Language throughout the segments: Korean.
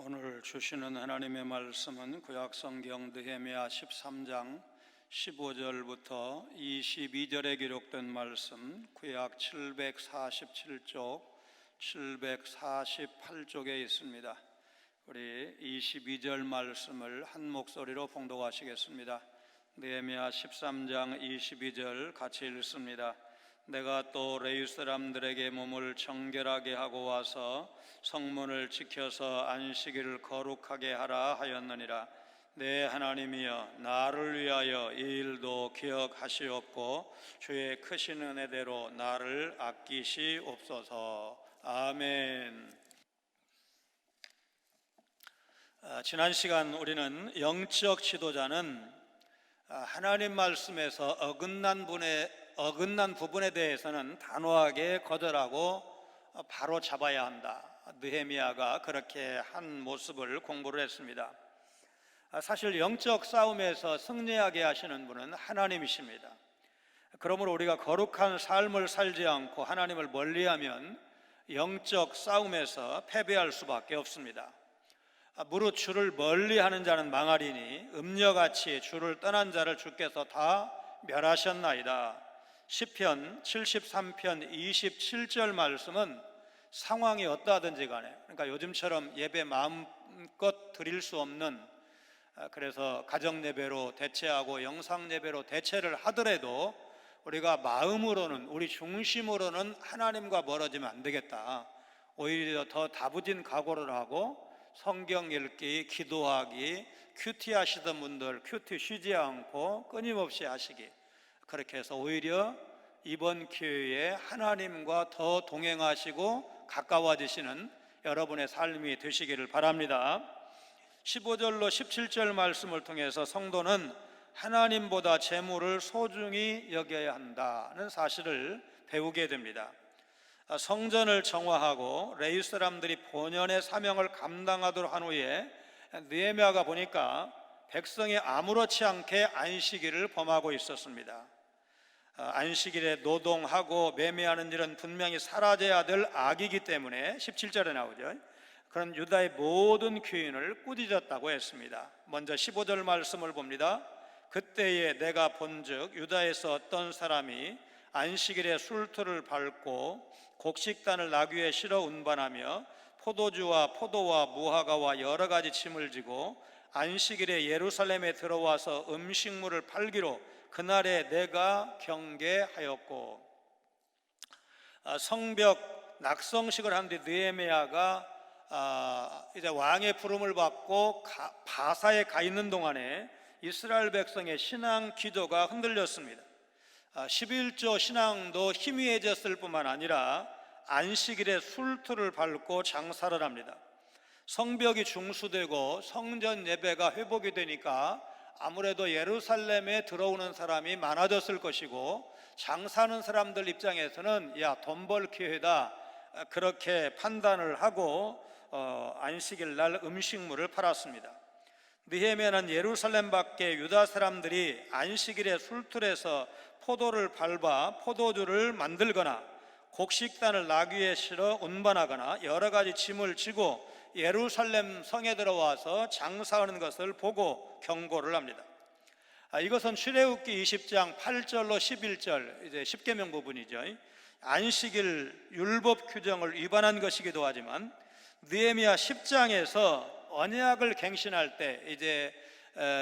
오늘 주시는 하나님의 말씀은 구약성경 느헤미야 13장 15절부터 22절에 기록된 말씀, 구약 747쪽, 748쪽에 있습니다. 우리 22절 말씀을 한 목소리로 봉독하시겠습니다. 느헤미야 13장 22절 같이 읽습니다. 내가 또 레위 사람들에게 몸을 정결하게 하고 와서 성문을 지켜서 안식일을 거룩하게 하라 하였느니라. 내 하나님이여, 나를 위하여 이 일도 기억하시옵고 주의 크신 은혜대로 나를 아끼시옵소서. 아멘. 지난 시간 우리는 영적 지도자는 하나님 말씀에서 어긋난 부분에 대해서는 단호하게 거절하고 바로 잡아야 한다, 느헤미야가 그렇게 한 모습을 공부를 했습니다. 사실 영적 싸움에서 승리하게 하시는 분은 하나님이십니다. 그러므로 우리가 거룩한 삶을 살지 않고 하나님을 멀리하면 영적 싸움에서 패배할 수밖에 없습니다. 무릇 주를 멀리하는 자는 망하리니 음녀같이 주를 떠난 자를 주께서 다 멸하셨나이다. 시편 73편 27절 말씀은 상황이 어떠하든지 간에, 그러니까 요즘처럼 예배 마음껏 드릴 수 없는, 그래서 가정 예배로 대체하고 영상 예배로 대체를 하더라도 우리가 마음으로는, 우리 중심으로는 하나님과 멀어지면 안 되겠다, 오히려 더 다부진 각오를 하고 성경 읽기, 기도하기, 큐티 하시던 분들 큐티 쉬지 않고 끊임없이 하시기, 그렇게 해서 오히려 이번 기회에 하나님과 더 동행하시고 가까워지시는 여러분의 삶이 되시기를 바랍니다. 15절로 17절 말씀을 통해서 성도는 하나님보다 재물을 소중히 여겨야 한다는 사실을 배우게 됩니다. 성전을 정화하고 레위 사람들이 본연의 사명을 감당하도록 한 후에 느헤미야가 보니까 백성이 아무렇지 않게 안식일을 범하고 있었습니다. 안식일에 노동하고 매매하는 일은 분명히 사라져야 될 악이기 때문에 17절에 나오죠. 그런 유다의 모든 규인을 꾸짖었다고 했습니다. 먼저 15절 말씀을 봅니다. 그때에 내가 본즉 유다에서 어떤 사람이 안식일에 술틀을 밟고 곡식단을 나귀에 실어 운반하며 포도주와 포도와 무화과와 여러 가지 짐을 지고 안식일에 예루살렘에 들어와서 음식물을 팔기로 그날에 내가 경계하였고. 성벽 낙성식을 한 뒤 느헤미야가 이제 왕의 부름을 받고 바사에 가 있는 동안에 이스라엘 백성의 신앙 기조가 흔들렸습니다. 11조 신앙도 희미해졌을 뿐만 아니라 안식일에 술틀을 밟고 장사를 합니다. 성벽이 중수되고 성전 예배가 회복이 되니까 아무래도 예루살렘에 들어오는 사람이 많아졌을 것이고, 장사하는 사람들 입장에서는 야, 돈 벌 기회다, 그렇게 판단을 하고 안식일 날 음식물을 팔았습니다. 느헤미야는 예루살렘 밖에 유다 사람들이 안식일에 술틀에서 포도를 밟아 포도주를 만들거나 곡식단을 나귀에 실어 운반하거나 여러 가지 짐을 지고 예루살렘 성에 들어와서 장사하는 것을 보고 경고를 합니다. 이것은 출애굽기 20장 8절로 11절, 이제 십계명 부분이죠. 안식일 율법 규정을 위반한 것이기도 하지만 느헤미야 10장에서 언약을 갱신할 때 이제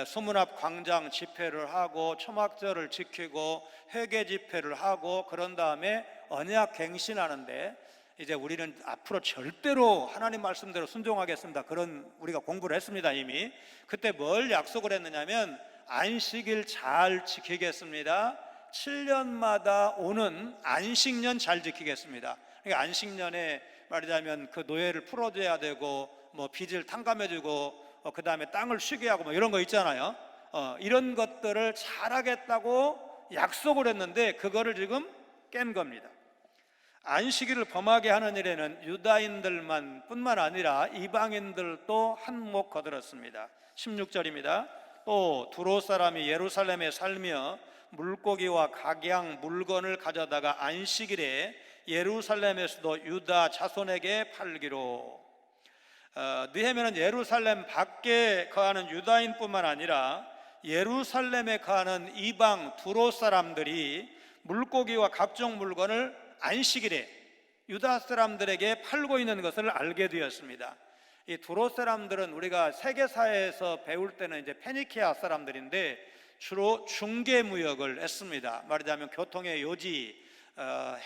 소문 앞 광장 집회를 하고 초막절을 지키고 회개 집회를 하고 그런 다음에 언약 갱신하는데, 이제 우리는 앞으로 절대로 하나님 말씀대로 순종하겠습니다, 그런 우리가 공부를 했습니다. 이미 그때 뭘 약속을 했느냐면 안식일 잘 지키겠습니다, 7년마다 오는 안식년 잘 지키겠습니다. 그러니까 안식년에 말하자면 그 노예를 풀어줘야 되고 뭐 빚을 탕감해주고 그 다음에 땅을 쉬게 하고 뭐 이런 거 있잖아요. 이런 것들을 잘하겠다고 약속을 했는데 그거를 지금 깬 겁니다. 안식일을 범하게 하는 일에는 유다인들만 뿐만 아니라 이방인들도 한몫 거들었습니다. 16절입니다. 또 두로 사람이 예루살렘에 살며 물고기와 각양 물건을 가져다가 안식일에 예루살렘에서도 유다 자손에게 팔기로. 느헤미야는 예루살렘 밖에 거하는 유다인뿐만 아니라 예루살렘에 거하는 이방 두로 사람들이 물고기와 각종 물건을 안식일에 유다 사람들에게 팔고 있는 것을 알게 되었습니다. 이 두로 사람들은 우리가 세계사에서 배울 때는 이제 페니키아 사람들인데 주로 중개 무역을 했습니다. 말하자면 교통의 요지,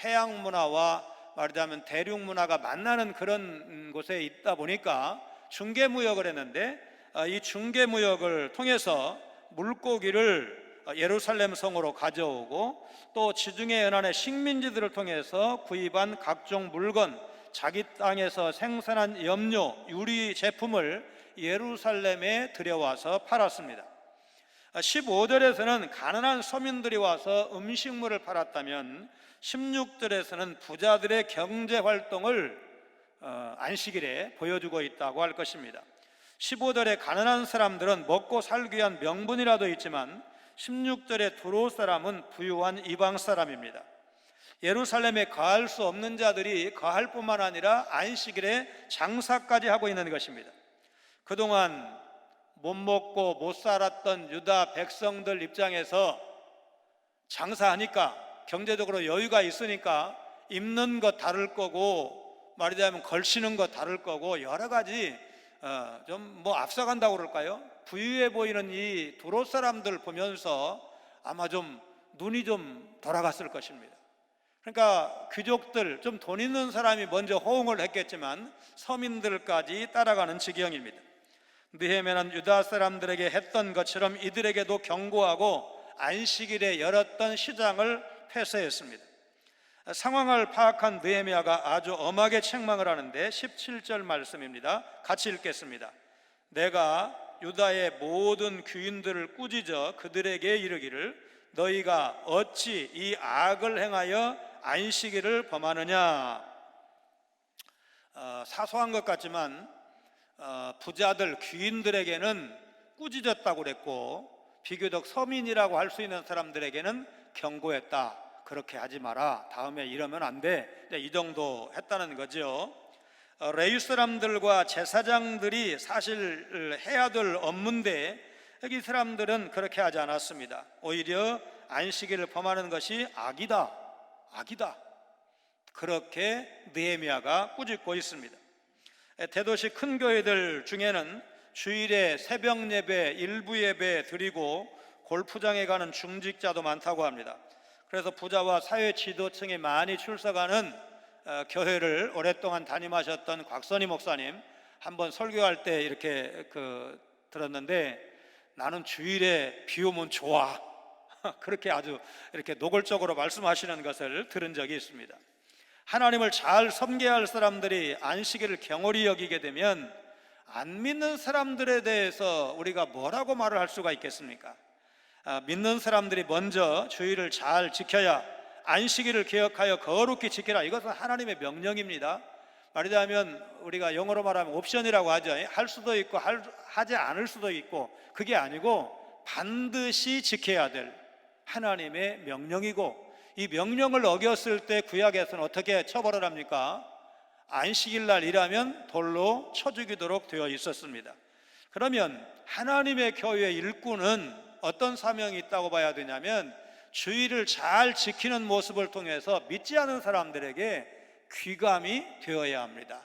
해양 문화와 말하자면 대륙 문화가 만나는 그런 곳에 있다 보니까 중개 무역을 했는데, 이 중개 무역을 통해서 물고기를 예루살렘 성으로 가져오고 또 지중해 연안의 식민지들을 통해서 구입한 각종 물건, 자기 땅에서 생산한 염료, 유리 제품을 예루살렘에 들여와서 팔았습니다. 15절에서는 가난한 서민들이 와서 음식물을 팔았다면 16절에서는 부자들의 경제활동을 안식일에 보여주고 있다고 할 것입니다. 15절에 가난한 사람들은 먹고 살기 위한 명분이라도 있지만 16절에 두로 사람은 부유한 이방 사람입니다. 예루살렘에 거할 수 없는 자들이 거할 뿐만 아니라 안식일에 장사까지 하고 있는 것입니다. 그동안 못 먹고 못 살았던 유다 백성들 입장에서 장사하니까 경제적으로 여유가 있으니까 입는 것 다를 거고 말하자면 걸치는 것 다를 거고 여러 가지 좀 앞서간다고 그럴까요? 부유해 보이는 이 두로 사람들 보면서 아마 좀 눈이 좀 돌아갔을 것입니다. 그러니까 귀족들, 좀 돈 있는 사람이 먼저 호응을 했겠지만 서민들까지 따라가는 지경입니다. 느헤미야는 유다 사람들에게 했던 것처럼 이들에게도 경고하고 안식일에 열었던 시장을 폐쇄했습니다. 상황을 파악한 느헤미야가 아주 엄하게 책망을 하는데 17절 말씀입니다. 같이 읽겠습니다. 내가 유다의 모든 귀인들을 꾸짖어 그들에게 이르기를 너희가 어찌 이 악을 행하여 안식일을 범하느냐. 사소한 것 같지만 부자들 귀인들에게는 꾸짖었다고 그랬고 비교적 서민이라고 할 수 있는 사람들에게는 경고했다. 그렇게 하지 마라, 다음에 이러면 안 돼, 이 정도 했다는 거죠. 레위 사람들과 제사장들이 사실 해야 될 업무인데 여기 사람들은 그렇게 하지 않았습니다. 오히려 안식일을 범하는 것이 악이다, 악이다, 그렇게 느헤미야가 꾸짖고 있습니다. 대도시 큰 교회들 중에는 주일에 새벽 예배, 일부 예배 드리고 골프장에 가는 중직자도 많다고 합니다. 그래서 부자와 사회 지도층이 많이 출석하는 교회를 오랫동안 담임하셨던 곽선희 목사님 한번 설교할 때 이렇게 들었는데 나는 주일에 비 오면 좋아 그렇게 아주 이렇게 노골적으로 말씀하시는 것을 들은 적이 있습니다. 하나님을 잘 섬겨야 할 사람들이 안식일을 경홀히 여기게 되면 안 믿는 사람들에 대해서 우리가 뭐라고 말을 할 수가 있겠습니까? 믿는 사람들이 먼저 주일을 잘 지켜야, 안식일을 기억하여 거룩히 지켜라, 이것은 하나님의 명령입니다. 말하자면 우리가 영어로 말하면 옵션이라고 하죠. 할 수도 있고 하지 않을 수도 있고, 그게 아니고 반드시 지켜야 될 하나님의 명령이고, 이 명령을 어겼을 때 구약에서는 어떻게 처벌을 합니까? 안식일 날 일하면 돌로 쳐 죽이도록 되어 있었습니다. 그러면 하나님의 교회의 일꾼은 어떤 사명이 있다고 봐야 되냐면 주일을 잘 지키는 모습을 통해서 믿지 않은 사람들에게 귀감이 되어야 합니다.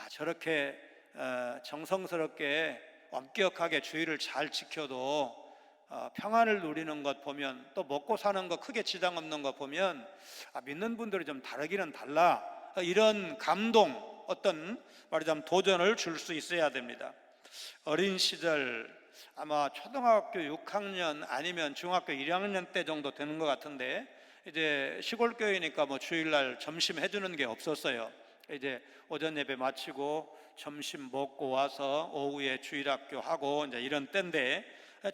저렇게 정성스럽게 엄격하게 주일을 잘 지켜도 평안을 누리는 것 보면, 또 먹고 사는 거 크게 지장 없는 것 보면 믿는 분들이 좀 다르기는 달라, 이런 감동, 어떤 말하자면 도전을 줄 수 있어야 됩니다. 어린 시절 아마 초등학교 6학년 아니면 중학교 1학년 때 정도 되는 것 같은데, 이제 시골 교회니까 주일날 점심 해주는 게 없었어요. 이제 오전 예배 마치고 점심 먹고 와서 오후에 주일학교 하고 이제 이런 때인데,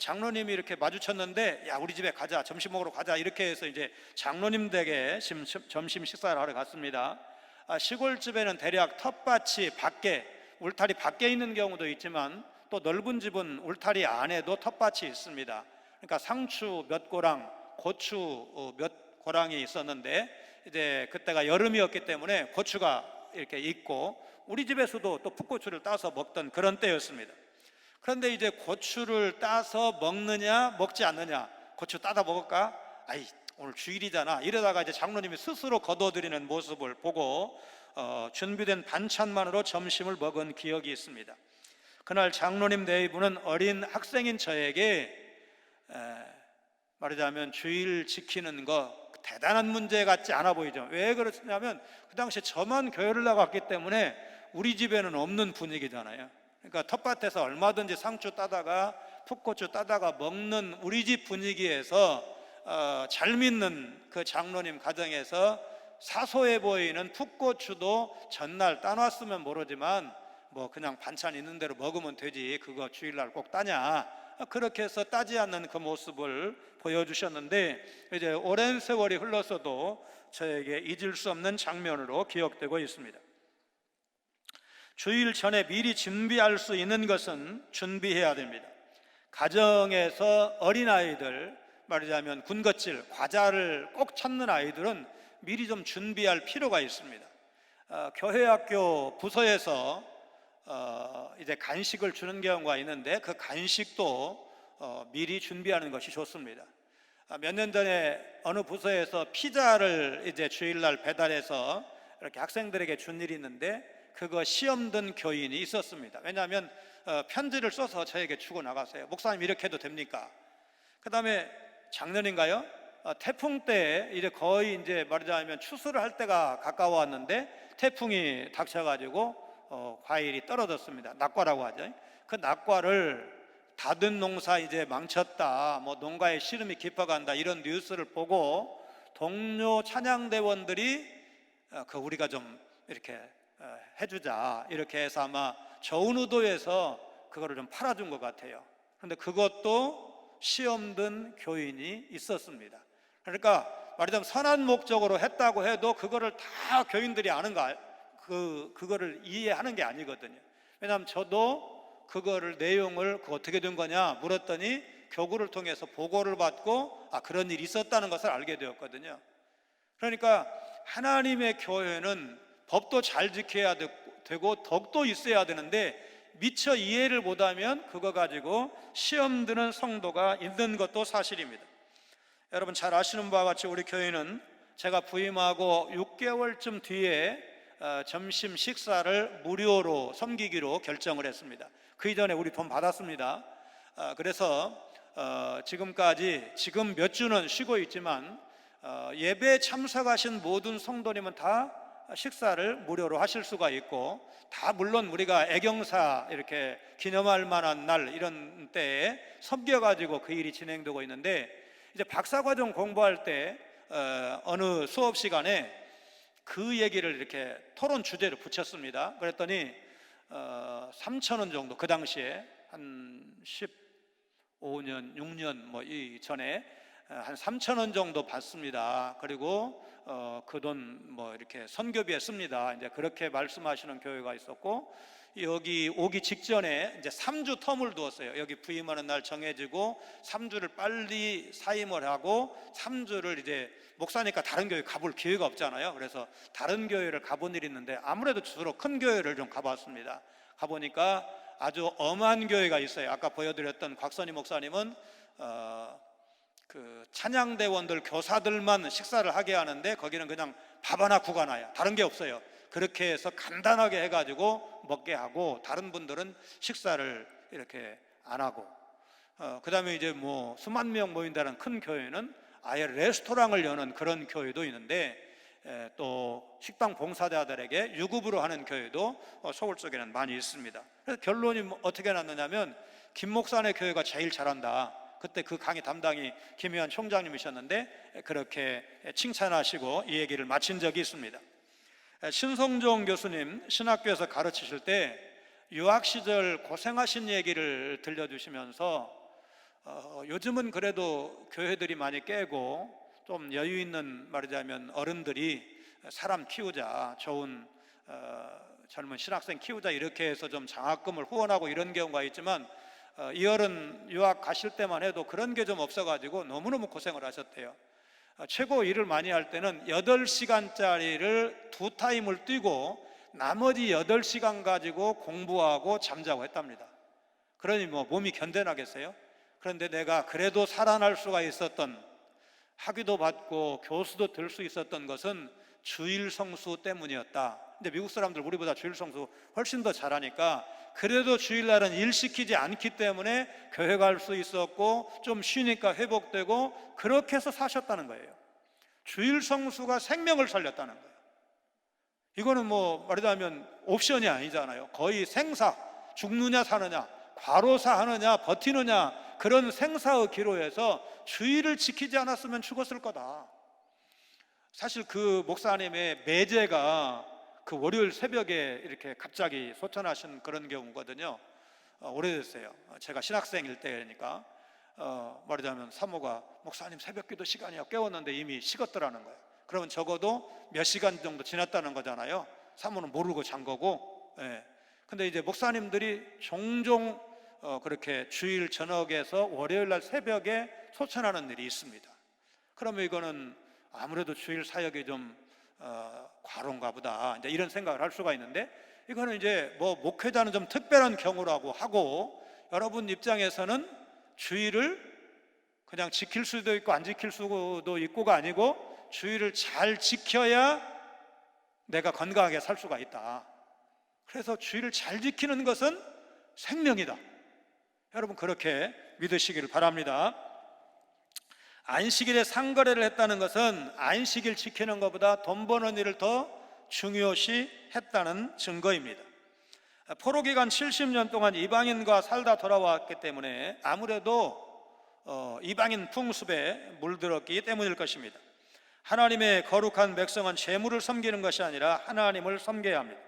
장로님이 이렇게 마주쳤는데 야 우리 집에 가자, 점심 먹으러 가자, 이렇게 해서 이제 장로님 댁에 점심 식사를 하러 갔습니다. 시골집에는 대략 텃밭이 밖에, 울타리 밖에 있는 경우도 있지만 또 넓은 집은 울타리 안에도 텃밭이 있습니다. 그러니까 상추 몇 고랑, 고추 몇 고랑이 있었는데 이제 그때가 여름이었기 때문에 고추가 이렇게 있고, 우리 집에서도 또 풋고추를 따서 먹던 그런 때였습니다. 그런데 이제 고추를 따서 먹느냐 먹지 않느냐, 고추 따다 먹을까? 아이, 오늘 주일이잖아, 이러다가 이제 장로님이 스스로 거둬들이는 모습을 보고 준비된 반찬만으로 점심을 먹은 기억이 있습니다. 그날 장로님 내이분은 어린 학생인 저에게 말하자면 주일 지키는 거 대단한 문제 같지 않아 보이죠. 왜 그러냐면 그 당시에 저만 교회를 나갔기 때문에 우리 집에는 없는 분위기잖아요. 그러니까 텃밭에서 얼마든지 상추 따다가 풋고추 따다가 먹는 우리 집 분위기에서 잘 믿는 그 장로님 가정에서 사소해 보이는 풋고추도 전날 따놨으면 모르지만 뭐 그냥 반찬 있는 대로 먹으면 되지, 그거 주일날 꼭 따냐, 그렇게 해서 따지 않는 그 모습을 보여주셨는데, 이제 오랜 세월이 흘러서도 저에게 잊을 수 없는 장면으로 기억되고 있습니다. 주일 전에 미리 준비할 수 있는 것은 준비해야 됩니다. 가정에서 어린아이들, 말하자면 군것질, 과자를 꼭 찾는 아이들은 미리 좀 준비할 필요가 있습니다. 교회 학교 부서에서 이제 간식을 주는 경우가 있는데 그 간식도 미리 준비하는 것이 좋습니다. 몇 년 전에 어느 부서에서 피자를 이제 주일날 배달해서 이렇게 학생들에게 준 일이 있는데, 그거 시험 든 교인이 있었습니다. 왜냐하면 편지를 써서 저에게 주고 나가세요. 목사님, 이렇게 해도 됩니까? 그 다음에 작년인가요? 태풍 때 이제 거의 이제 말하자면 추수를 할 때가 가까워왔는데 태풍이 닥쳐가지고 과일이 떨어졌습니다. 낙과라고 하죠. 그 낙과를 다든 농사 이제 망쳤다, 뭐 농가에 시름이 깊어간다, 이런 뉴스를 보고 동료 찬양대원들이 그 우리가 좀 이렇게 해주자, 이렇게 해서 아마 좋은 의도에서 그거를 좀 팔아준 것 같아요. 그런데 그것도 시험 든 교인이 있었습니다. 그러니까 말하자면 선한 목적으로 했다고 해도 그거를 다 교인들이 아는가, 그거를 이해하는 게 아니거든요. 왜냐하면 저도 그거를 내용을 어떻게 된 거냐 물었더니 교구를 통해서 보고를 받고 그런 일이 있었다는 것을 알게 되었거든요. 그러니까 하나님의 교회는 법도 잘 지켜야 되고 덕도 있어야 되는데 미처 이해를 못하면 그거 가지고 시험 드는 성도가 있는 것도 사실입니다. 여러분 잘 아시는 바와 같이 우리 교회는 제가 부임하고 6개월쯤 뒤에 점심 식사를 무료로 섬기기로 결정을 했습니다. 그 이전에 우리 돈 받았습니다. 그래서 지금까지 지금 몇 주는 쉬고 있지만 예배에 참석하신 모든 성도님은 다 식사를 무료로 하실 수가 있고, 다 물론 우리가 애경사 이렇게 기념할 만한 날 이런 때에 섬겨가지고 그 일이 진행되고 있는데, 이제 박사과정 공부할 때 어느 수업 시간에 그 얘기를 이렇게 토론 주제를 붙였습니다. 그랬더니 3,000원 정도, 그 당시에 한 15년, 6년 뭐 이 전에 한 3,000원 정도 받습니다. 그리고 그 돈 뭐 이렇게 선교비에 씁니다. 이제 그렇게 말씀하시는 교회가 있었고, 여기 오기 직전에 이제 3주 텀을 두었어요. 여기 부임하는 날 정해지고 3주를 빨리 사임을 하고 3주를 이제 목사니까 다른 교회 가볼 기회가 없잖아요. 그래서 다른 교회를 가본 일이 있는데 아무래도 주로 큰 교회를 좀 가봤습니다. 가보니까 아주 엄한 교회가 있어요. 아까 보여드렸던 곽선희 목사님은 그 찬양대원들 교사들만 식사를 하게 하는데 거기는 그냥 밥 하나 국 하나야, 다른 게 없어요. 그렇게 해서 간단하게 해가지고 먹게 하고 다른 분들은 식사를 이렇게 안 하고, 그 다음에 이제 뭐 수만 명 모인다는 큰 교회는 아예 레스토랑을 여는 그런 교회도 있는데, 또 식당 봉사자들에게 유급으로 하는 교회도 서울 쪽에는 많이 있습니다. 그래서 결론이 어떻게 났느냐면 김 목사네 교회가 제일 잘한다. 그때 그 강의 담당이 김희환 총장님이셨는데 그렇게 칭찬하시고 이 얘기를 마친 적이 있습니다. 신성종 교수님 신학교에서 가르치실 때 유학 시절 고생하신 얘기를 들려주시면서 요즘은 그래도 교회들이 많이 깨고 좀 여유 있는, 말하자면 어른들이 사람 키우자, 좋은 젊은 신학생 키우자, 이렇게 해서 좀 장학금을 후원하고 이런 경우가 있지만 이 어른 유학 가실 때만 해도 그런 게 좀 없어가지고 너무너무 고생을 하셨대요. 최고 일을 많이 할 때는 8시간짜리를 2타임을 뛰고 나머지 8시간 가지고 공부하고 잠자고 했답니다. 그러니 뭐 몸이 견뎌나겠어요? 그런데 내가 그래도 살아날 수가 있었던, 학위도 받고 교수도 될 수 있었던 것은 주일 성수 때문이었다. 근데 미국 사람들 우리보다 주일 성수 훨씬 더 잘하니까 그래도 주일날은 일 시키지 않기 때문에 교회 갈 수 있었고 좀 쉬니까 회복되고 그렇게 해서 사셨다는 거예요. 주일 성수가 생명을 살렸다는 거예요. 이거는 뭐 말하자면 옵션이 아니잖아요. 거의 생사, 죽느냐 사느냐, 과로사 하느냐 버티느냐, 그런 생사의 기로에서 주일을 지키지 않았으면 죽었을 거다. 사실 그 목사님의 매제가 그 월요일 새벽에 이렇게 갑자기 소천하신 그런 경우거든요. 오래됐어요. 제가 신학생일 때니까 말하자면 사모가 목사님 새벽기도 시간이야 깨웠는데 이미 식었더라는 거예요. 그러면 적어도 몇 시간 정도 지났다는 거잖아요. 사모는 모르고 잔 거고. 예. 근데 이제 목사님들이 종종 그렇게 주일 저녁에서 월요일 날 새벽에 소천하는 일이 있습니다. 그러면 이거는 아무래도 주일 사역이 좀 과로인가 보다, 이제 이런 생각을 할 수가 있는데, 이거는 이제 뭐 목회자는 좀 특별한 경우라고 하고, 여러분 입장에서는 주일을 그냥 지킬 수도 있고 안 지킬 수도 있고가 아니고 주일을 잘 지켜야 내가 건강하게 살 수가 있다. 그래서 주일을 잘 지키는 것은 생명이다. 여러분 그렇게 믿으시기를 바랍니다. 안식일에 상거래를 했다는 것은 안식일 지키는 것보다 돈 버는 일을 더 중요시 했다는 증거입니다. 포로 기간 70년 동안 이방인과 살다 돌아왔기 때문에 아무래도 이방인 풍습에 물들었기 때문일 것입니다. 하나님의 거룩한 백성은 재물을 섬기는 것이 아니라 하나님을 섬겨야 합니다.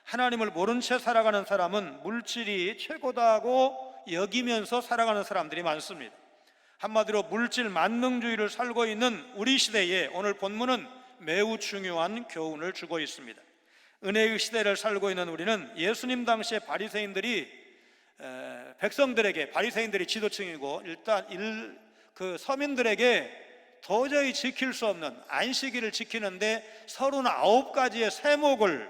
하나님을 모른 채 살아가는 사람은 물질이 최고다고 여기면서 살아가는 사람들이 많습니다. 한마디로 물질 만능주의를 살고 있는 우리 시대에 오늘 본문은 매우 중요한 교훈을 주고 있습니다. 은혜의 시대를 살고 있는 우리는 예수님 당시에 바리새인들이 백성들에게, 바리새인들이 지도층이고 일단 그 서민들에게 도저히 지킬 수 없는 안식일을 지키는데 39가지의 세목을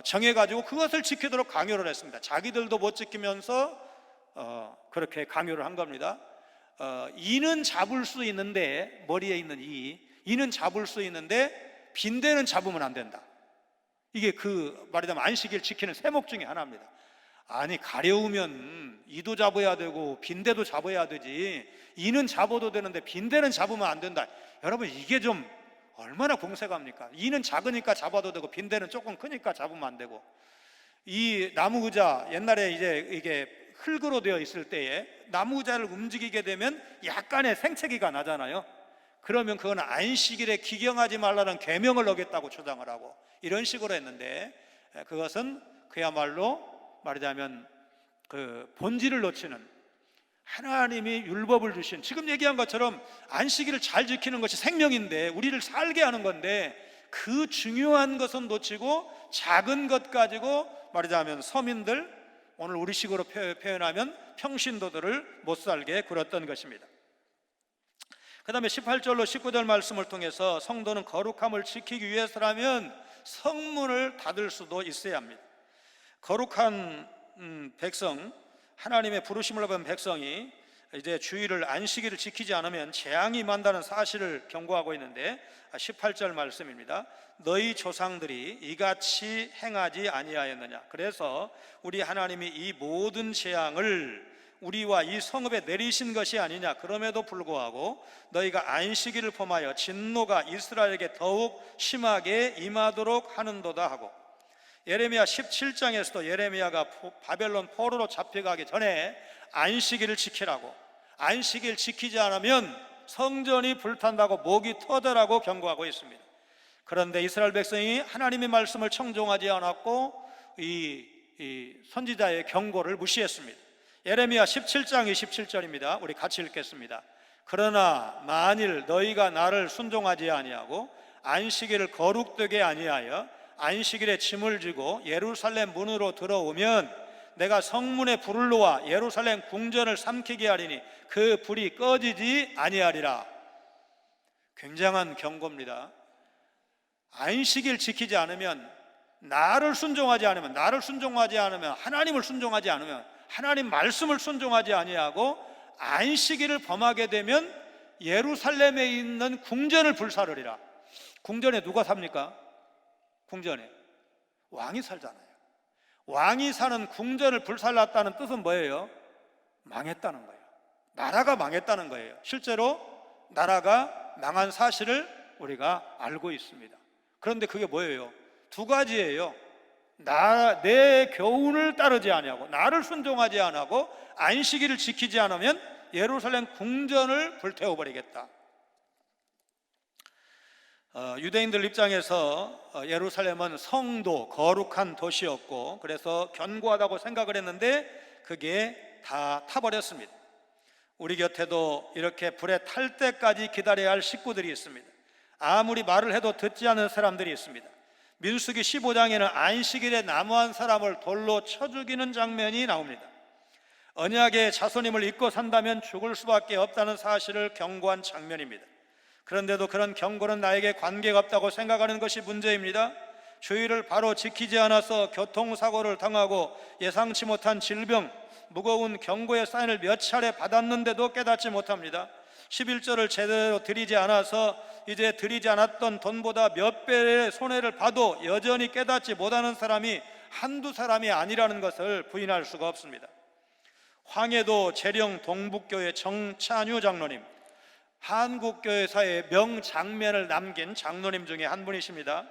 정해가지고 그것을 지키도록 강요를 했습니다. 자기들도 못 지키면서 그렇게 강요를 한 겁니다. 이는 잡을 수 있는데, 머리에 있는 이는 잡을 수 있는데 빈대는 잡으면 안 된다. 이게 그 말하자면 안식일 지키는 세목 중에 하나입니다. 아니 가려우면 이도 잡아야 되고 빈대도 잡아야 되지, 이는 잡아도 되는데 빈대는 잡으면 안 된다. 여러분 이게 좀 얼마나 공색합니까? 이는 작으니까 잡아도 되고 빈대는 조금 크니까 잡으면 안 되고. 이 나무 의자, 옛날에 이제 이게 흙으로 되어 있을 때에 나무 의자를 움직이게 되면 약간의 생채기가 나잖아요. 그러면 그건 안식일에 기경하지 말라는 계명을 어겼다고 주장을 하고 이런 식으로 했는데, 그것은 그야말로 말하자면 그 본질을 놓치는, 하나님이 율법을 주신, 지금 얘기한 것처럼 안식일을 잘 지키는 것이 생명인데 우리를 살게 하는 건데 그 중요한 것은 놓치고 작은 것 가지고 말하자면 서민들, 오늘 우리식으로 표현하면 평신도들을 못 살게 굴었던 것입니다. 그 다음에 18절로 19절 말씀을 통해서 성도는 거룩함을 지키기 위해서라면 성문을 닫을 수도 있어야 합니다. 거룩한 백성, 하나님의 부르심을 받은 백성이 이제 주일을, 안식일을 지키지 않으면 재앙이 임한다는 사실을 경고하고 있는데 18절 말씀입니다. 너희 조상들이 이같이 행하지 아니하였느냐. 그래서 우리 하나님이 이 모든 재앙을 우리와 이 성읍에 내리신 것이 아니냐. 그럼에도 불구하고 너희가 안식일을 범하여 진노가 이스라엘에게 더욱 심하게 임하도록 하는도다 하고, 예레미야 17장에서도 예레미야가 바벨론 포로로 잡혀가기 전에 안식일을 지키라고, 안식일 지키지 않으면 성전이 불탄다고 목이 터져라고 경고하고 있습니다. 그런데 이스라엘 백성이 하나님의 말씀을 청종하지 않았고 이 선지자의 경고를 무시했습니다. 예레미야 17장 27절입니다. 우리 같이 읽겠습니다. 그러나 만일 너희가 나를 순종하지 아니하고 안식일을 거룩되게 아니하여 안식일에 짐을 지고 예루살렘 문으로 들어오면 내가 성문에 불을 놓아 예루살렘 궁전을 삼키게 하리니 그 불이 꺼지지 아니하리라. 굉장한 경고입니다. 안식일 지키지 않으면 나를 순종하지 않으면, 하나님을 순종하지 않으면, 하나님 말씀을 순종하지 아니하고 안식일을 범하게 되면 예루살렘에 있는 궁전을 불사르리라. 궁전에 누가 삽니까? 궁전에 왕이 살잖아요. 왕이 사는 궁전을 불살랐다는 뜻은 뭐예요? 망했다는 거예요. 나라가 망했다는 거예요. 실제로 나라가 망한 사실을 우리가 알고 있습니다. 그런데 그게 뭐예요? 두 가지예요. 내 교훈을 따르지 아니하고, 나를 순종하지 아니하고 안식일을 지키지 않으면 예루살렘 궁전을 불태워버리겠다. 유대인들 입장에서 예루살렘은 성도, 거룩한 도시였고, 그래서 견고하다고 생각을 했는데 그게 다 타버렸습니다. 우리 곁에도 이렇게 불에 탈 때까지 기다려야 할 식구들이 있습니다. 아무리 말을 해도 듣지 않는 사람들이 있습니다. 민수기 15장에는 안식일에 나무한 사람을 돌로 쳐 죽이는 장면이 나옵니다. 언약의 자손임을 잊고 산다면 죽을 수밖에 없다는 사실을 경고한 장면입니다. 그런데도 그런 경고는 나에게 관계가 없다고 생각하는 것이 문제입니다. 주의를 바로 지키지 않아서 교통사고를 당하고 예상치 못한 질병, 무거운 경고의 사인을 몇 차례 받았는데도 깨닫지 못합니다. 11조를 제대로 드리지 않아서 이제 드리지 않았던 돈보다 몇 배의 손해를 봐도 여전히 깨닫지 못하는 사람이 한두 사람이 아니라는 것을 부인할 수가 없습니다. 황해도 재령 동북교회 정찬유 장로님, 한국교회사의 명장면을 남긴 장로님 중에 한 분이십니다.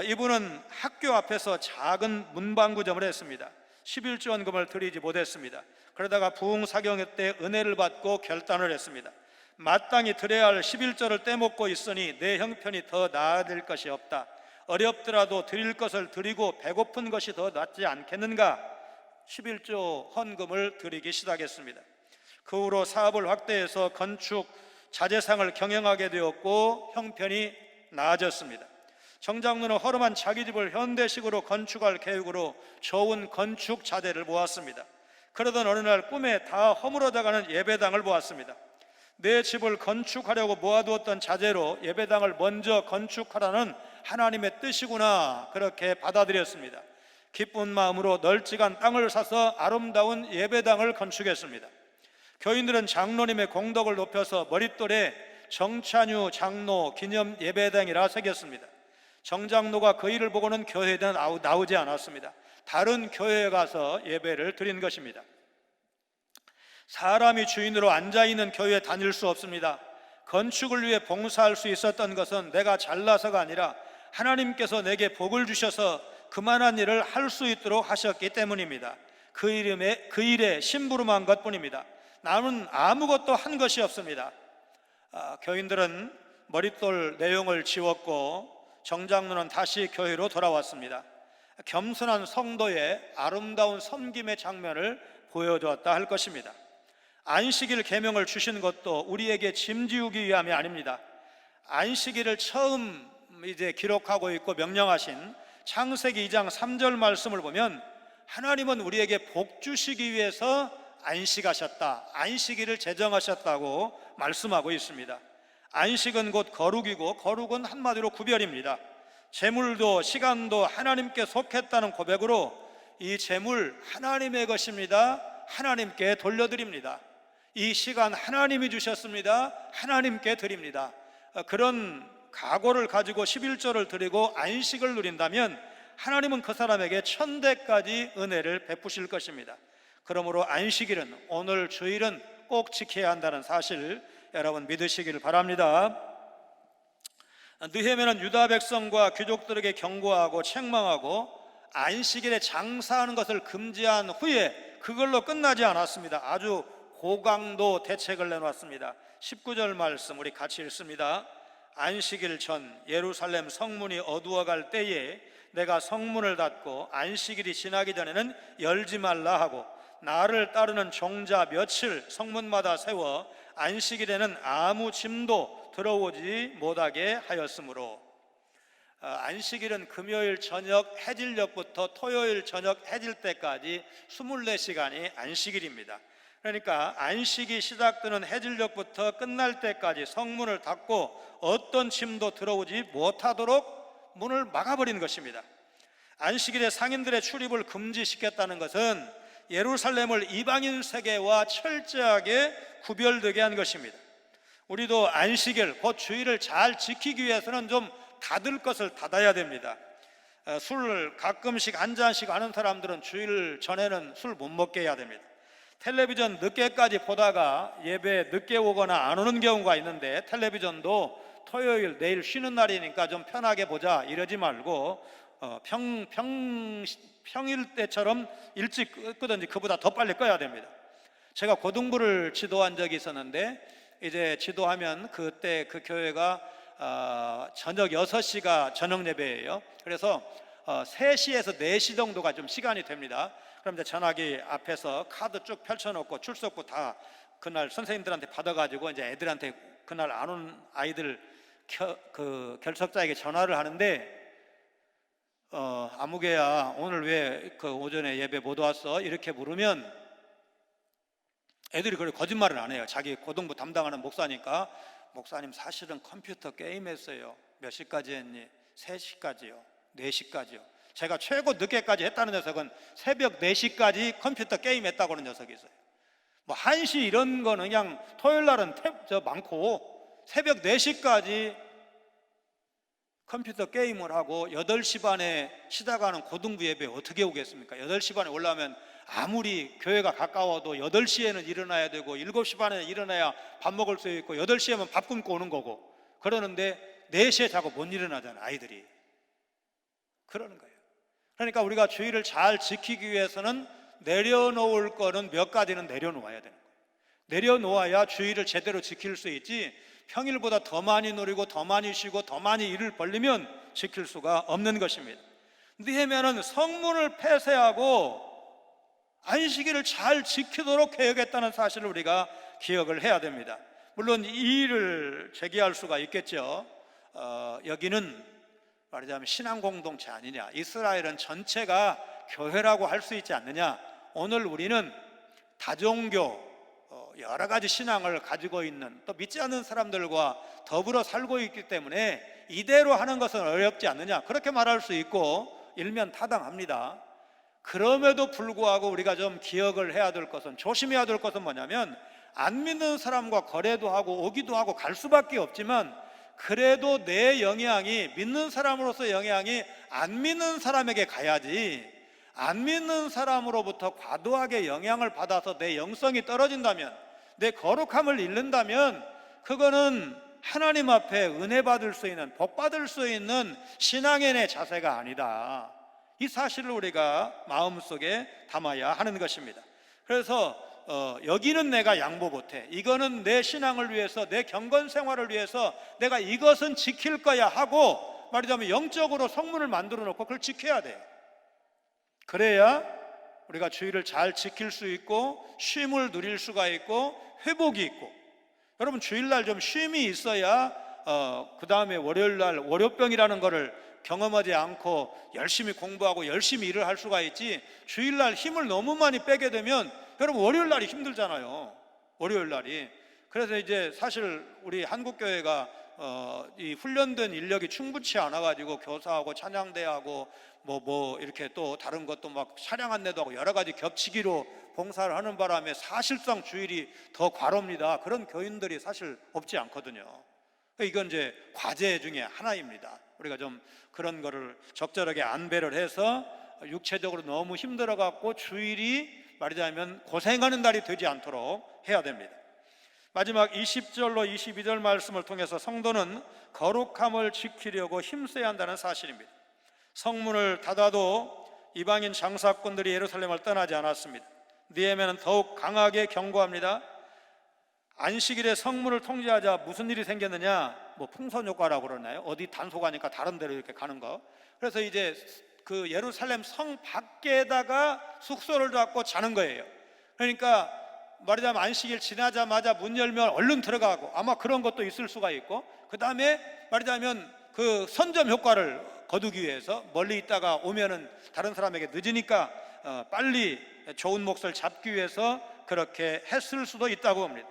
이분은 학교 앞에서 작은 문방구점을 했습니다. 11조원금을 드리지 못했습니다. 그러다가 부흥사경 때 은혜를 받고 결단을 했습니다. 마땅히 드려야 할 11조를 떼먹고 있으니 내 형편이 더 나아질 것이 없다. 어렵더라도 드릴 것을 드리고 배고픈 것이 더 낫지 않겠는가? 11조 헌금을 드리기 시작했습니다. 그 후로 사업을 확대해서 건축 자재상을 경영하게 되었고 형편이 나아졌습니다. 정장로는 허름한 자기 집을 현대식으로 건축할 계획으로 좋은 건축 자재를 모았습니다. 그러던 어느 날 꿈에 다 허물어져가는 예배당을 보았습니다. 내 집을 건축하려고 모아두었던 자재로 예배당을 먼저 건축하라는 하나님의 뜻이구나, 그렇게 받아들였습니다. 기쁜 마음으로 널찍한 땅을 사서 아름다운 예배당을 건축했습니다. 교인들은 장로님의 공덕을 높여서 머릿돌에 정찬유 장로 기념 예배당이라 새겼습니다. 정장로가 그 일을 보고는 교회에 나오지 않았습니다. 다른 교회에 가서 예배를 드린 것입니다. 사람이 주인으로 앉아있는 교회에 다닐 수 없습니다. 건축을 위해 봉사할 수 있었던 것은 내가 잘나서가 아니라 하나님께서 내게 복을 주셔서 그만한 일을 할 수 있도록 하셨기 때문입니다. 그 일에 심부름한 것뿐입니다. 나는 아무것도 한 것이 없습니다. 교인들은 머릿돌 내용을 지웠고 정장로는 다시 교회로 돌아왔습니다. 겸손한 성도의 아름다운 섬김의 장면을 보여주었다 할 것입니다. 안식일 계명을 주신 것도 우리에게 짐지우기 위함이 아닙니다. 안식일을 처음 기록하고 있고 명령하신 창세기 2장 3절 말씀을 보면 하나님은 우리에게 복 주시기 위해서 안식하셨다, 안식일을 제정하셨다고 말씀하고 있습니다. 안식은 곧 거룩이고 거룩은 한마디로 구별입니다. 재물도 시간도 하나님께 속했다는 고백으로 이 재물 하나님의 것입니다. 하나님께 돌려드립니다. 이 시간 하나님이 주셨습니다. 하나님께 드립니다. 그런 각오를 가지고 11조를 드리고 안식을 누린다면 하나님은 그 사람에게 천대까지 은혜를 베푸실 것입니다. 그러므로 안식일은, 오늘 주일은 꼭 지켜야 한다는 사실 여러분 믿으시기를 바랍니다. 느헤미야는 유다 백성과 귀족들에게 경고하고 책망하고 안식일에 장사하는 것을 금지한 후에 그걸로 끝나지 않았습니다. 아주 고강도 대책을 내놓았습니다. 19절 말씀 우리 같이 읽습니다. 안식일 전 예루살렘 성문이 어두워갈 때에 내가 성문을 닫고 안식일이 지나기 전에는 열지 말라 하고 나를 따르는 종자 며칠 성문마다 세워 안식일에는 아무 짐도 들어오지 못하게 하였으므로, 안식일은 금요일 저녁 해질녘부터 토요일 저녁 해질 때까지 24시간이 안식일입니다. 그러니까 안식이 시작되는 해질녘부터 끝날 때까지 성문을 닫고 어떤 짐도 들어오지 못하도록 문을 막아버린 것입니다. 안식일에 상인들의 출입을 금지시켰다는 것은 예루살렘을 이방인 세계와 철저하게 구별되게 한 것입니다. 우리도 안식일, 곧 주일을 잘 지키기 위해서는 좀 닫을 것을 닫아야 됩니다. 술을 가끔씩 한 잔씩 하는 사람들은 주일 전에는 술 못 먹게 해야 됩니다. 텔레비전 늦게까지 보다가 예배 늦게 오거나 안 오는 경우가 있는데, 텔레비전도 토요일, 내일 쉬는 날이니까 좀 편하게 보자 이러지 말고 평일 때처럼 일찍 끄든지 그보다 더 빨리 꺼야 됩니다. 제가 고등부를 지도한 적이 있었는데, 이제 지도하면 그때 그 교회가 저녁 6시가 저녁 예배예요. 그래서 3시에서 4시 정도가 좀 시간이 됩니다. 그럼 이제 전화기 앞에서 카드 쭉 펼쳐놓고 출석부 다 그날 선생님들한테 받아가지고 이제 애들한테 그날 안 온 아이들 그 결석자에게 전화를 하는데, 아무개야 오늘 왜 그 오전에 예배 못 왔어? 이렇게 물으면 애들이 그래 거짓말을 안 해요. 자기 고등부 담당하는 목사니까, 목사님 사실은 컴퓨터 게임 했어요. 몇 시까지 했니? 3시까지요. 4시까지요. 제가 최고 늦게까지 했다는 녀석은 새벽 4시까지 컴퓨터 게임 했다고 하는 녀석이 있어요. 뭐 1시 이런 거는 그냥 토요일 날은 많고, 새벽 4시까지 컴퓨터 게임을 하고 8시 반에 시작하는 고등부 예배 어떻게 오겠습니까? 8시 반에 올라오면 아무리 교회가 가까워도 8시에는 일어나야 되고 7시 반에 일어나야 밥 먹을 수 있고 8시에만 밥 굶고 오는 거고, 그러는데 4시에 자고 못 일어나잖아요, 아이들이. 그러는 거예요. 그러니까 우리가 주의를 잘 지키기 위해서는 내려놓을 거는 몇 가지는 내려놓아야 되는 거예요. 내려놓아야 주의를 제대로 지킬 수 있지, 평일보다 더 많이 누리고 더 많이 쉬고 더 많이 일을 벌리면 지킬 수가 없는 것입니다. 느헤미야는 성문을 폐쇄하고 안식일을 잘 지키도록 계획했다는 사실을 우리가 기억을 해야 됩니다. 물론 이 일을 제기할 수가 있겠죠. 여기는 말하자면 신앙 공동체 아니냐, 이스라엘은 전체가 교회라고 할 수 있지 않느냐. 오늘 우리는 다종교, 여러 가지 신앙을 가지고 있는, 또 믿지 않는 사람들과 더불어 살고 있기 때문에 이대로 하는 것은 어렵지 않느냐, 그렇게 말할 수 있고 일면 타당합니다. 그럼에도 불구하고 우리가 좀 기억을 해야 될 것은, 조심해야 될 것은 뭐냐면, 안 믿는 사람과 거래도 하고 오기도 하고 갈 수밖에 없지만, 그래도 내 영향이, 믿는 사람으로서 영향이 안 믿는 사람에게 가야지, 안 믿는 사람으로부터 과도하게 영향을 받아서 내 영성이 떨어진다면, 내 거룩함을 잃는다면, 그거는 하나님 앞에 은혜 받을 수 있는, 복 받을 수 있는 신앙인의 자세가 아니다. 이 사실을 우리가 마음속에 담아야 하는 것입니다. 그래서 여기는 내가 양보 못해, 이거는 내 신앙을 위해서, 내 경건 생활을 위해서 내가 이것은 지킬 거야 하고, 말하자면 영적으로 성문을 만들어 놓고 그걸 지켜야 돼요. 그래야 우리가 주의를 잘 지킬 수 있고 쉼을 누릴 수가 있고 회복이 있고, 여러분 주일날 좀 쉼이 있어야 그 다음에 월요일날 월요병이라는 거를 경험하지 않고 열심히 공부하고 열심히 일을 할 수가 있지, 주일날 힘을 너무 많이 빼게 되면 여러분 월요일날이 힘들잖아요, 월요일날이. 그래서 이제 사실 우리 한국교회가 이 훈련된 인력이 충분치 않아가지고 교사하고 찬양대하고 뭐 이렇게 또 다른 것도 막 차량 안내도 하고 여러 가지 겹치기로 봉사를 하는 바람에 사실상 주일이 더 과롭니다. 그런 교인들이 사실 없지 않거든요. 이건 이제 과제 중에 하나입니다. 우리가 좀 그런 거를 적절하게 안배를 해서 육체적으로 너무 힘들어갖고 주일이 말하자면 고생하는 날이 되지 않도록 해야 됩니다. 마지막 20절로 22절 말씀을 통해서 성도는 거룩함을 지키려고 힘써야 한다는 사실입니다. 성문을 닫아도 이방인 장사꾼들이 예루살렘을 떠나지 않았습니다. 느헤미야는 더욱 강하게 경고합니다. 안식일에 성문을 통제하자 무슨 일이 생겼느냐, 뭐 풍선 효과라고 그러나요? 어디 단속하니까 다른 데로 이렇게 가는 거. 그래서 이제 그 예루살렘 성 밖에다가 숙소를 잡고 자는 거예요. 그러니까 말하자면 안식일 지나자마자 문 열면 얼른 들어가고, 아마 그런 것도 있을 수가 있고, 그 다음에 말하자면 그 선점 효과를 거두기 위해서 멀리 있다가 오면은 다른 사람에게 늦으니까 빨리 좋은 몫을 잡기 위해서 그렇게 했을 수도 있다고 봅니다.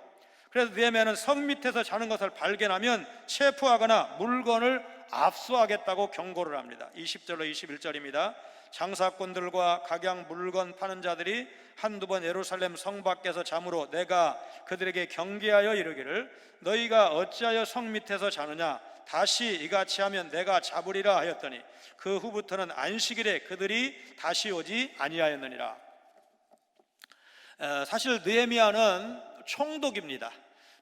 그래서 느헤미야는 성 밑에서 자는 것을 발견하면 체포하거나 물건을 압수하겠다고 경고를 합니다. 20절로 21절입니다. 장사꾼들과 각양 물건 파는 자들이 한두 번 예루살렘 성 밖에서 잠으로 내가 그들에게 경계하여 이르기를 너희가 어찌하여 성 밑에서 자느냐 다시 이같이 하면 내가 잡으리라 하였더니 그 후부터는 안식일에 그들이 다시 오지 아니하였느니라. 사실 느헤미야는 총독입니다.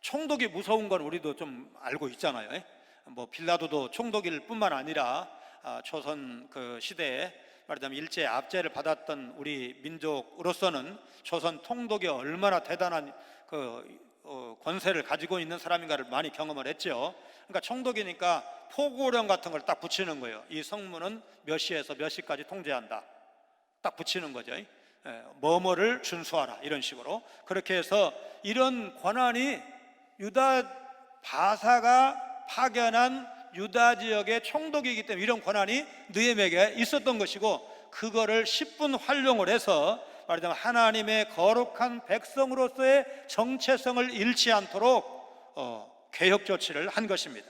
총독이 무서운 건 우리도 좀 알고 있잖아요. 뭐 빌라도도 총독일 뿐만 아니라 조선 그 시대에 말하자면 일제 압제를 받았던 우리 민족으로서는 조선 통독이 얼마나 대단한 권세를 가지고 있는 사람인가를 많이 경험을 했죠. 그러니까 총독이니까 포고령 같은 걸 딱 붙이는 거예요. 이 성문은 몇 시에서 몇 시까지 통제한다, 딱 붙이는 거죠. 뭐뭐를 준수하라, 이런 식으로. 그렇게 해서 이런 권한이 유다 바사가 파견한 유다 지역의 총독이기 때문에 이런 권한이 느헤미야에게 있었던 것이고, 그거를 10분 활용을 해서 말하자면 하나님의 거룩한 백성으로서의 정체성을 잃지 않도록 개혁 조치를 한 것입니다.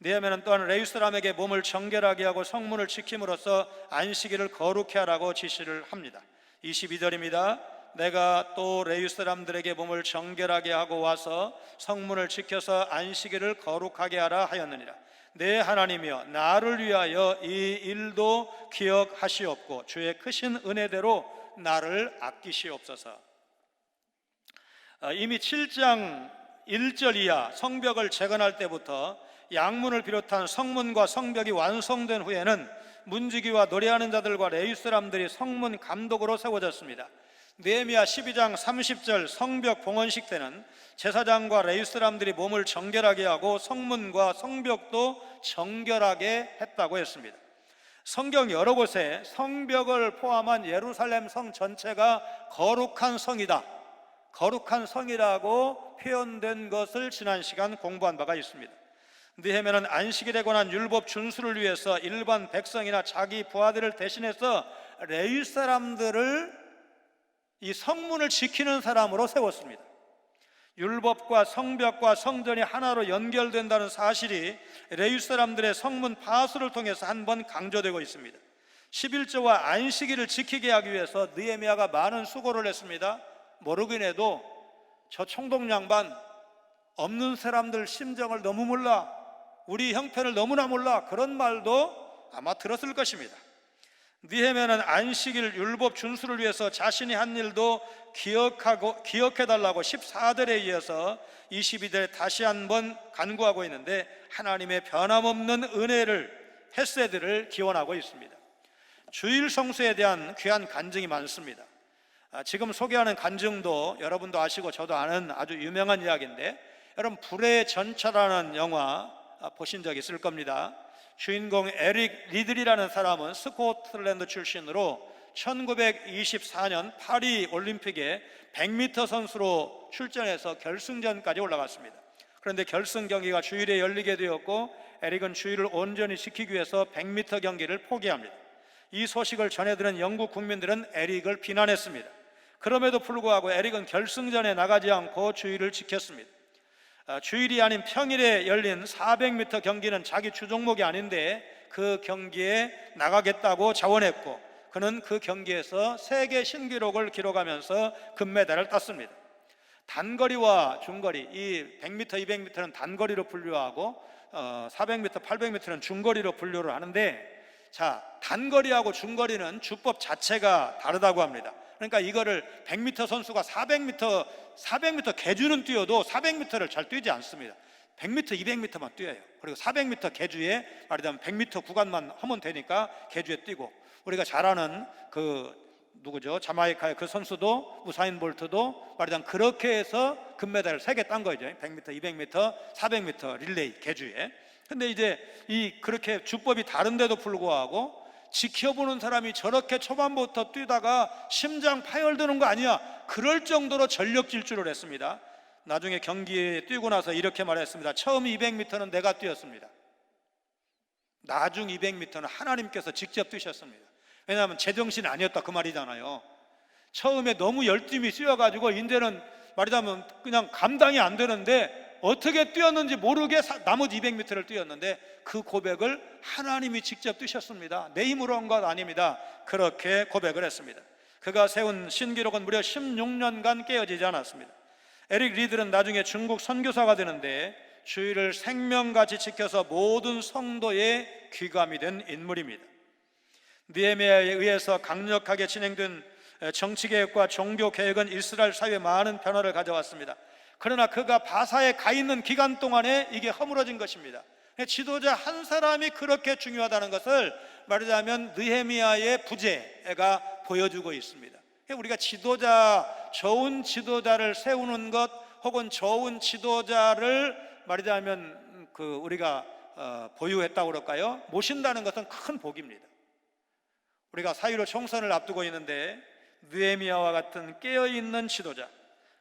느헤미야는 또한 레위 사람에게 몸을 정결하게 하고 성문을 지킴으로써 안식일을 거룩히 하라고 지시를 합니다. 22절입니다. 내가 또 레위 사람들에게 몸을 정결하게 하고 와서 성문을 지켜서 안식일을 거룩하게 하라 하였느니라. 내 하나님이여 나를 위하여 이 일도 기억하시옵고 주의 크신 은혜대로 나를 아끼시옵소서. 이미 7장 1절 이하 성벽을 재건할 때부터 양문을 비롯한 성문과 성벽이 완성된 후에는 문지기와 노래하는 자들과 레위 사람들이 성문 감독으로 세워졌습니다. 느헤미야 12장 30절 성벽 봉헌식 때는 제사장과 레위 사람들이 몸을 정결하게 하고 성문과 성벽도 정결하게 했다고 했습니다. 성경 여러 곳에 성벽을 포함한 예루살렘 성 전체가 거룩한 성이다, 거룩한 성이라고 표현된 것을 지난 시간 공부한 바가 있습니다. 느헤미야는 안식일에 관한 율법 준수를 위해서 일반 백성이나 자기 부하들을 대신해서 레위 사람들을 이 성문을 지키는 사람으로 세웠습니다. 율법과 성벽과 성전이 하나로 연결된다는 사실이 레위 사람들의 성문 파수를 통해서 한 번 강조되고 있습니다. 11조와 안식일을 지키게 하기 위해서 느헤미야가 많은 수고를 했습니다. 모르긴 해도 저 총독 양반 없는 사람들 심정을 너무 몰라, 우리 형편을 너무나 몰라, 그런 말도 아마 들었을 것입니다. 느헤미야는 안식일 율법 준수를 위해서 자신이 한 일도 기억해달라고 14절에 이어서 22절에 다시 한번 간구하고 있는데, 하나님의 변함없는 은혜를, 헤세드를 기원하고 있습니다. 주일 성수에 대한 귀한 간증이 많습니다. 지금 소개하는 간증도 여러분도 아시고 저도 아는 아주 유명한 이야기인데, 여러분 불의 전차라는 영화 보신 적 있을 겁니다. 주인공 에릭 리들이라는 사람은 스코틀랜드 출신으로 1924년 파리 올림픽에 100m 선수로 출전해서 결승전까지 올라갔습니다. 그런데 결승 경기가 주일에 열리게 되었고 에릭은 주일을 온전히 지키기 위해서 100m 경기를 포기합니다. 이 소식을 전해들은 영국 국민들은 에릭을 비난했습니다. 그럼에도 불구하고 에릭은 결승전에 나가지 않고 주일을 지켰습니다. 주일이 아닌 평일에 열린 400m 경기는 자기 주종목이 아닌데 그 경기에 나가겠다고 자원했고, 그는 그 경기에서 세계 신기록을 기록하면서 금메달을 땄습니다. 단거리와 중거리, 이 100m, 200m는 단거리로 분류하고 400m, 800m는 중거리로 분류를 하는데, 자, 단거리하고 중거리는 주법 자체가 다르다고 합니다. 그러니까 이거를 100m 선수가 400m 계주는 뛰어도 400m를 잘 뛰지 않습니다. 100m, 200m만 뛰어요. 그리고 400m 계주에 말하자면 100m 구간만 하면 되니까 계주에 뛰고, 우리가 잘 아는 누구죠? 자마이카의 그 선수도, 우사인 볼트도 말하자면 그렇게 해서 금메달을 3개 딴 거죠. 100m, 200m, 400m 릴레이 계주에. 근데 이제 그렇게 주법이 다른데도 불구하고 지켜보는 사람이 저렇게 초반부터 뛰다가 심장 파열드는 거 아니야, 그럴 정도로 전력 질주를 했습니다. 나중에 경기에 뛰고 나서 이렇게 말했습니다. 처음 200m는 내가 뛰었습니다. 나중 200m는 하나님께서 직접 뛰셨습니다. 왜냐하면 제정신이 아니었다, 그 말이잖아요. 처음에 너무 열심히 뛰어가지고 이제는 말하자면 그냥 감당이 안 되는데 어떻게 뛰었는지 모르게 나머지 200m를 뛰었는데 그 고백을 하나님이 직접 뛰셨습니다. 내 힘으로 한 것 아닙니다. 그렇게 고백을 했습니다. 그가 세운 신기록은 무려 16년간 깨어지지 않았습니다. 에릭 리들은 나중에 중국 선교사가 되는데 주의를 생명같이 지켜서 모든 성도의 귀감이 된 인물입니다. 느헤미야에 의해서 강력하게 진행된 정치개혁과 종교개혁은 이스라엘 사회에 많은 변화를 가져왔습니다. 그러나 그가 바사에 가 있는 기간 동안에 이게 허물어진 것입니다. 지도자 한 사람이 그렇게 중요하다는 것을 말하자면 느헤미야의 부재가 보여주고 있습니다. 우리가 좋은 지도자를 세우는 것 혹은 좋은 지도자를 말하자면 우리가 보유했다고 그럴까요? 모신다는 것은 큰 복입니다. 우리가 4.15 총선을 앞두고 있는데 느헤미야와 같은 깨어있는 지도자,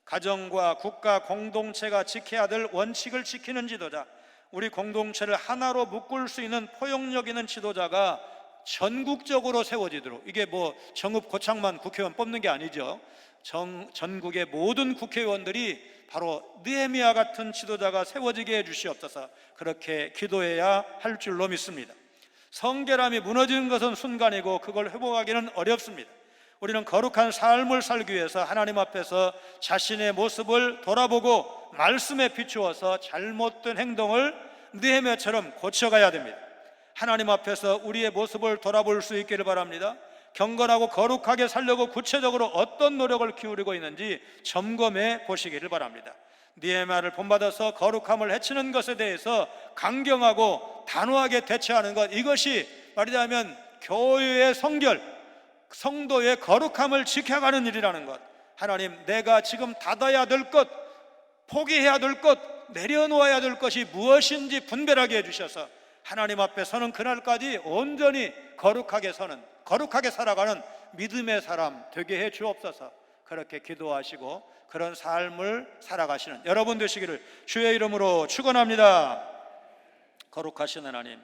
가정과 국가 공동체가 지켜야 될 원칙을 지키는 지도자, 우리 공동체를 하나로 묶을 수 있는 포용력 있는 지도자가 전국적으로 세워지도록, 이게 정읍 고창만 국회의원 뽑는 게 아니죠. 전국의 모든 국회의원들이 바로 느헤미야 같은 지도자가 세워지게 해주시옵소서. 그렇게 기도해야 할 줄로 믿습니다. 성결함이 무너지는 것은 순간이고 그걸 회복하기는 어렵습니다. 우리는 거룩한 삶을 살기 위해서 하나님 앞에서 자신의 모습을 돌아보고 말씀에 비추어서 잘못된 행동을 느헤미야처럼 고쳐가야 됩니다. 하나님 앞에서 우리의 모습을 돌아볼 수 있기를 바랍니다. 경건하고 거룩하게 살려고 구체적으로 어떤 노력을 기울이고 있는지 점검해 보시기를 바랍니다. 느헤미야를 본받아서 거룩함을 해치는 것에 대해서 강경하고 단호하게 대처하는 것, 이것이 말하자면 교회의 성결, 성도의 거룩함을 지켜가는 일이라는 것. 하나님, 내가 지금 닫아야 될 것, 포기해야 될 것, 내려놓아야 될 것이 무엇인지 분별하게 해주셔서 하나님 앞에 서는 그날까지 온전히 거룩하게 살아가는 믿음의 사람 되게 해 주옵소서. 그렇게 기도하시고 그런 삶을 살아가시는 여러분 되시기를 주의 이름으로 축원합니다. 거룩하신 하나님,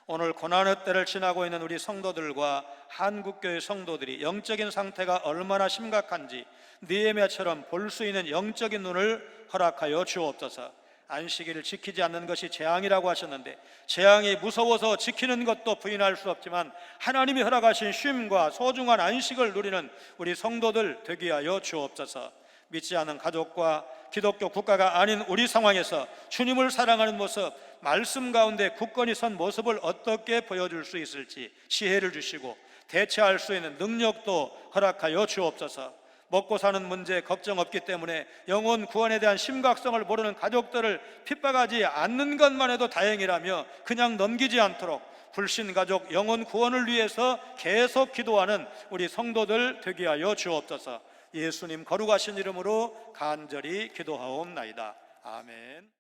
오늘 고난의 때를 지나고 있는 우리 성도들과 한국교회 성도들이 영적인 상태가 얼마나 심각한지 느헤미야처럼 볼 수 있는 영적인 눈을 허락하여 주옵소서. 안식일을 지키지 않는 것이 재앙이라고 하셨는데, 재앙이 무서워서 지키는 것도 부인할 수 없지만 하나님이 허락하신 쉼과 소중한 안식을 누리는 우리 성도들 되게 하여 주옵소서. 믿지 않는 가족과 기독교 국가가 아닌 우리 상황에서 주님을 사랑하는 모습, 말씀 가운데 굳건히 선 모습을 어떻게 보여줄 수 있을지 지혜를 주시고 대처할 수 있는 능력도 허락하여 주옵소서. 먹고 사는 문제 걱정 없기 때문에 영혼 구원에 대한 심각성을 모르는 가족들을 핍박하지 않는 것만 해도 다행이라며 그냥 넘기지 않도록 불신가족 영혼 구원을 위해서 계속 기도하는 우리 성도들 되게 하여 주옵소서. 예수님 거룩하신 이름으로 간절히 기도하옵나이다. 아멘.